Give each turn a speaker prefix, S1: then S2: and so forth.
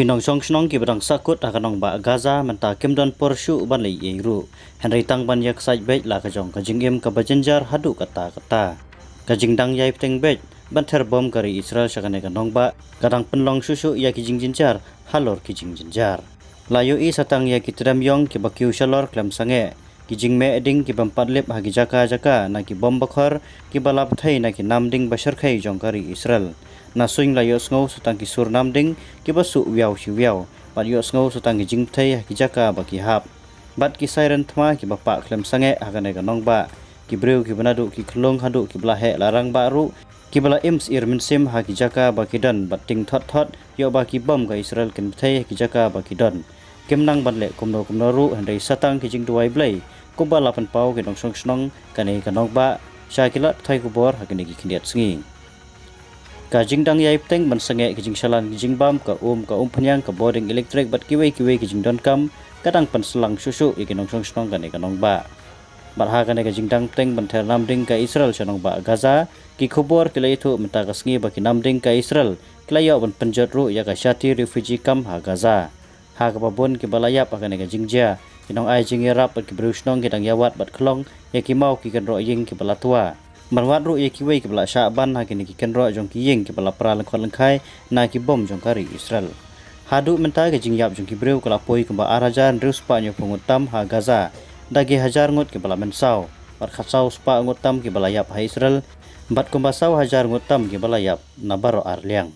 S1: Kinong song snong ki badang sakut akanong ba Gaza menta kimdon porshu ban lei ru Henry tang ban yak sai bet la ka jong ka jingim ka bajenjar hadu kata ka jingdang yai pteng bet ban ter bom kari Israel sakane ka nong ba kadang penlong susu ya ki jingjinjar halor ki jingjinjar layo i satang ya ki tram yong ki bakyu shalor klam sange ki jingme eding ki bam padlep hagi jaka na ki bom bakhor ki balap thai na ki namding basar khai jong kari Israel na swing la yos ngau sutang ki sur namding ki basu wiaw shi wiaw bat yos ngau sutang ki jingthai ki jaka ba ki hap bat ki siren thma ki bapa klem sange agane ga nong ba ki breu ki banadu ki klong hadu ki blahe larang ba ru ki bala ims ir min sim ha ki jaka ba ki don bat ting thot thot yo ba ki bom ga Israel ken thai ki jaka ba ki don kemnang banle kumno ru handai satang ki jing duai blai ko ba lapan pau ki dong song snong kane ka nong ba shakilat thai ku bor ha ki khniat sngi ka jingdang yai pteng ban sange ki jing shalan ki jing bam ka phanyang ka boarding electric bat kiwe ki jing don kam kadang pan selang susu ki nong song snong kane ka nong ba barha kane ka jingdang pteng ban ther namding ka Israel chanong ba Gaza ki khobor ki lai thu menta ka sngi ba ki namding ka Israel klayo ban panjat ru ya ka shati refugee kam ha Gaza ha ka babon ki balaya pa kane ka jingja ki nong ai jing yarap ki brusnong ki dang yawat bat khlong ya ki mau ki kan ro ying ki balatua Marwat ru ki wei ki bala Syaban ha kini ki kenro jong ki yeng ki bala pra lengkhot lengkhai na ki bom jong kari Israel. Hadu menta ke jingyap jong ki breu kala poi ke ba arajan rus pa nyo pengutam ha Gaza. Dagi hajar ngut ki bala mensau. Bar khatsau spa ngutam ki bala yap ha Israel. Bat kumbasau hajar ngutam ki bala yap na baro arliang.